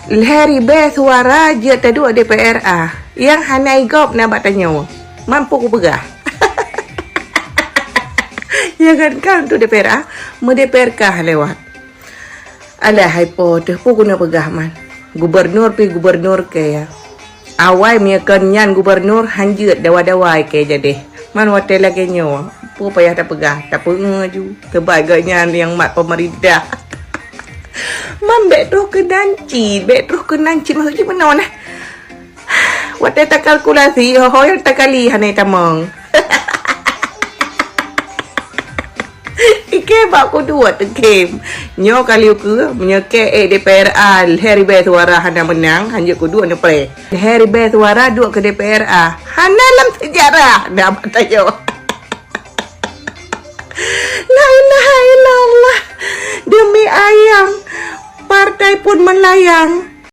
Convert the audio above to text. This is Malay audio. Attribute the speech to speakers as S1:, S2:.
S1: Hari ber suara je tadu DPR yang hanai gop na batanya mampu ku pegah. Ya kan tu DPR DPR kah lewat. Ada hypo tu pu guna pegah man. Gubernur ke ya. Awai mia kenyan gubernur hanjut dawa-dawai ke jadi. Man hotel lagi nyawa. Pu payah tak pegah, tak pengaju. Kebagainya yang mat pemerintah. Man betruh ke nanci maksudnya mana nah. Waktu tak kalkulasi, yang tak kali hanai tamang. Ike bak ko dua tekem. Nyo kali ke menyeke DPR hari ber suara hana menang, hanjut ko dua nepre. Hari ber suara dua ke DPR hana dalam sejarah dah batayo. La ilaha illallah. Demi ayam partai pun melayang.